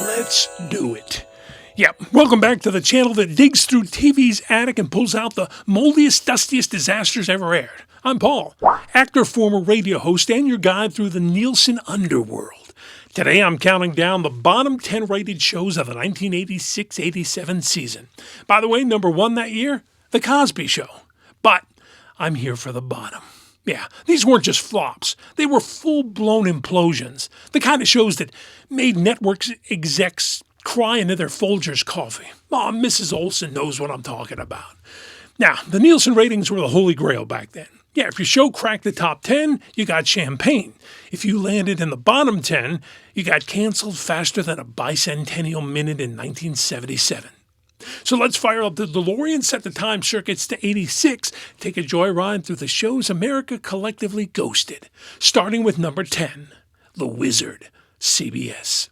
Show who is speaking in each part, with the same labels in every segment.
Speaker 1: Let's do it. Yep, welcome back to the channel that digs through TV's attic and pulls out the moldiest, dustiest disasters ever aired. I'm Paul, actor, former radio host, and your guide through the Nielsen underworld. Today I'm counting down the bottom 10 rated shows of the 1986-87 season. By the way, number 1 that year, The Cosby Show. But I'm here for the bottom. Yeah, these weren't just flops. They were full-blown implosions. The kind of shows that made network execs cry into their Folgers coffee. Oh, Mrs. Olsen knows what I'm talking about. Now, the Nielsen ratings were the holy grail back then. Yeah, if your show cracked the top 10, you got champagne. If you landed in the bottom 10, you got canceled faster than a bicentennial minute in 1977. So let's fire up the DeLorean, set the time circuits to 86, take a joyride through the shows America collectively ghosted. Starting with number 10, The Wizard, CBS.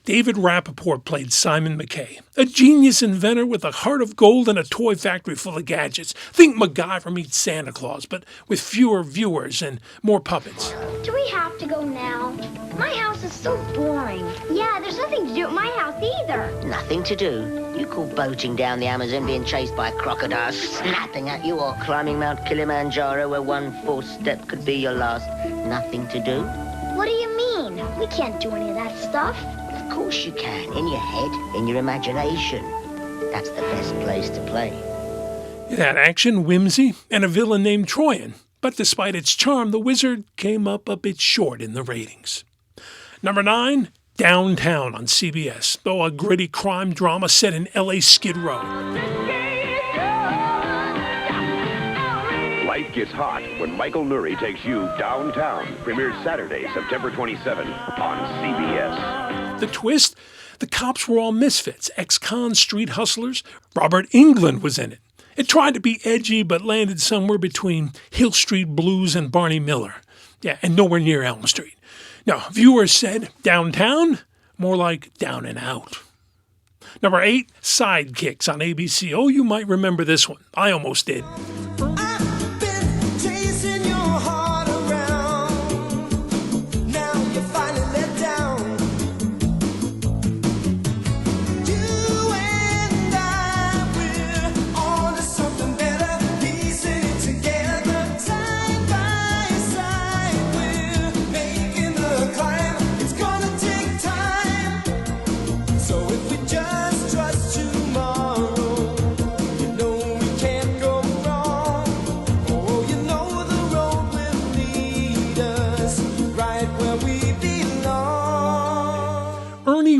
Speaker 1: David Rappaport played Simon McKay, a genius inventor with a heart of gold and a toy factory full of gadgets. Think MacGyver meets Santa Claus, but with fewer viewers and more puppets.
Speaker 2: Do we have to go now? My house is so boring. Yeah, there's nothing to do at my house either.
Speaker 3: Nothing to do? You call boating down the Amazon, being chased by a crocodile snapping at you, or climbing Mount Kilimanjaro where one false step could be your last? Nothing to do?
Speaker 2: What do you mean? We can't do any of that stuff.
Speaker 3: Of course you can. In your head, in your imagination. That's the best place to play.
Speaker 1: It had action, whimsy, and a villain named Troyan. But despite its charm, The Wizard came up a bit short in the ratings. Number 9, Downtown on CBS. Oh, a gritty crime drama set in L.A. Skid Row.
Speaker 4: Life gets hot when Michael Lurie takes you downtown. Premieres Saturday, September 27 on CBS.
Speaker 1: The twist? The cops were all misfits, ex-con street hustlers. Robert Englund was in it. It tried to be edgy, but landed somewhere between Hill Street Blues and Barney Miller. Yeah, and nowhere near Elm Street. Now, viewers said, downtown? More like down and out. Number 8, Sidekicks on ABC. Oh, you might remember this one. I almost did.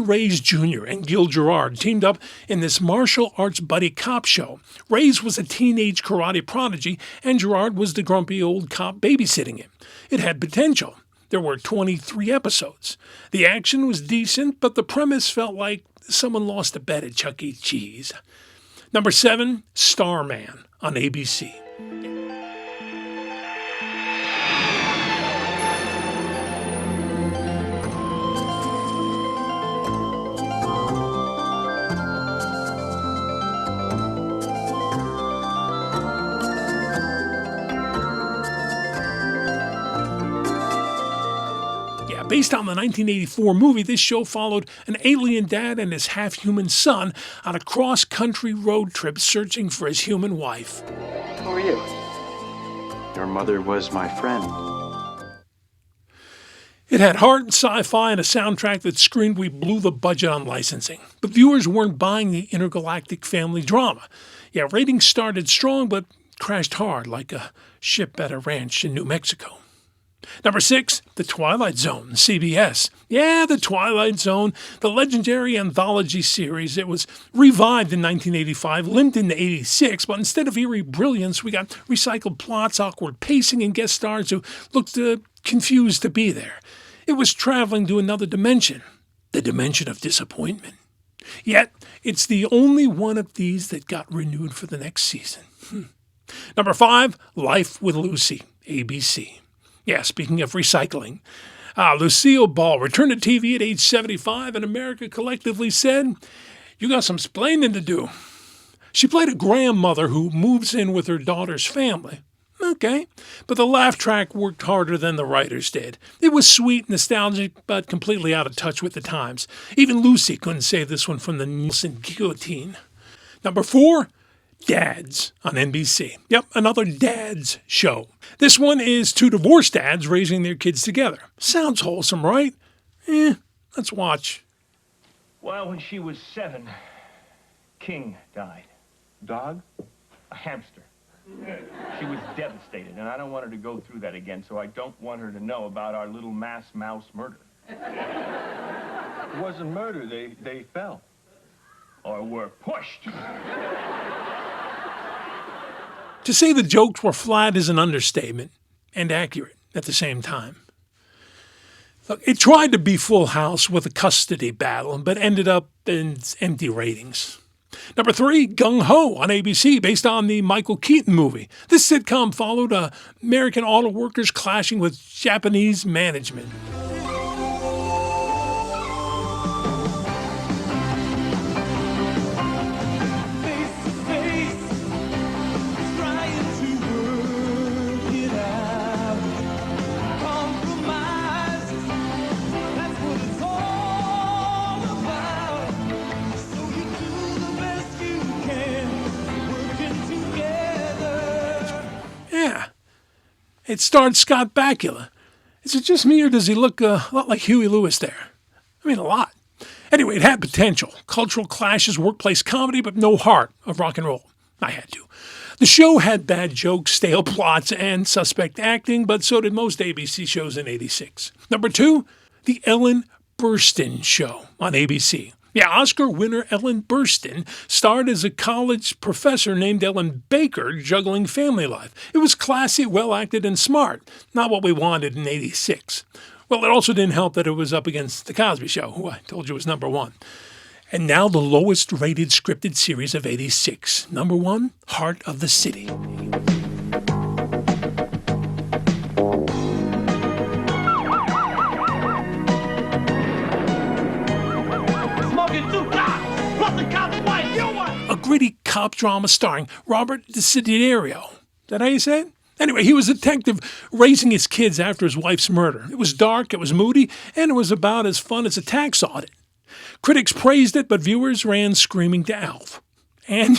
Speaker 1: Reyes Jr. and Gil Gerard teamed up in this martial arts buddy cop show. Reyes was a teenage karate prodigy, and Gerard was the grumpy old cop babysitting him. It had potential. There were 23 episodes. The action was decent, but the premise felt like someone lost a bet at Chuck E. Cheese. Number 7, Starman on ABC. Based on the 1984 movie, this show followed an alien dad and his half-human son on a cross-country road trip searching for his human wife.
Speaker 5: Who are you? Your mother was my friend.
Speaker 1: It had heart, sci-fi, and a soundtrack that screamed we blew the budget on licensing. But viewers weren't buying the intergalactic family drama. Yeah, ratings started strong, but crashed hard like a ship at a ranch in New Mexico. Number 6, The Twilight Zone, CBS. Yeah, The Twilight Zone, the legendary anthology series. It was revived in 1985, limped into 86, but instead of eerie brilliance, we got recycled plots, awkward pacing, and guest stars who looked confused to be there. It was traveling to another dimension, the dimension of disappointment. Yet, it's the only one of these that got renewed for the next season. Number 5, Life with Lucy, ABC. Yeah, speaking of recycling, Lucille Ball returned to TV at age 75, and America collectively said, "You got some splaining to do." She played a grandmother who moves in with her daughter's family. Okay, but the laugh track worked harder than the writers did. It was sweet, nostalgic, but completely out of touch with the times. Even Lucy couldn't save this one from the Nielsen guillotine. Number 4, Dads on NBC. Yep, another dads show. This one is 2 divorced dads raising their kids together. Sounds wholesome, right? Let's watch.
Speaker 6: Well, when she was 7, King died.
Speaker 5: Dog?
Speaker 6: A hamster. She was devastated, and I don't want her to go through that again, so I don't want her to know about our little mass mouse murder.
Speaker 5: It wasn't murder. They fell.
Speaker 6: Or were pushed.
Speaker 1: To say the jokes were flat is an understatement, and accurate at the same time. Look, it tried to be Full House with a custody battle, but ended up in empty ratings. Number 3, GungHo on ABC, based on the Michael Keaton movie. This sitcom followed American auto workers clashing with Japanese management. It starred Scott Bakula. Is it just me, or does he look a lot like Huey Lewis there? I mean, a lot. Anyway, it had potential. Cultural clashes, workplace comedy, but no heart of rock and roll. I had to. The show had bad jokes, stale plots, and suspect acting, but so did most ABC shows in '86. Number 2, The Ellen Burstyn Show on ABC. Yeah, Oscar winner Ellen Burstyn starred as a college professor named Ellen Baker juggling family life. It was classy, well-acted, and smart. Not what we wanted in '86. Well, it also didn't help that it was up against The Cosby Show, who I told you was number 1. And now the lowest-rated scripted series of '86. Number 1, Heart of the City. A gritty cop drama starring Robert Desiderio. Is that how you say it? Anyway, he was a detective raising his kids after his wife's murder. It was dark, it was moody, and it was about as fun as a tax audit. Critics praised it, but viewers ran screaming to Alf. And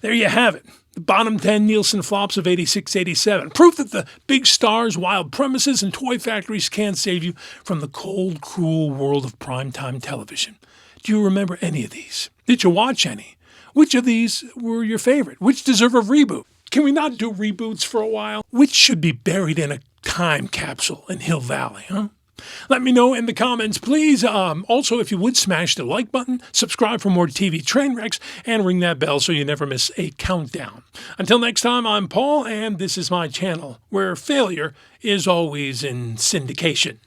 Speaker 1: there you have it. The bottom 10 Nielsen flops of '86-'87. Proof that the big stars, wild premises, and toy factories can't save you from the cold, cruel world of primetime television. Do you remember any of these? Did you watch any? Which of these were your favorite? Which deserve a reboot? Can we not do reboots for a while? Which should be buried in a time capsule in Hill Valley, huh? Let me know in the comments, please. Also, if you would smash the like button, subscribe for more TV train wrecks, and ring that bell so you never miss a countdown. Until next time, I'm Paul, and this is my channel, where failure is always in syndication.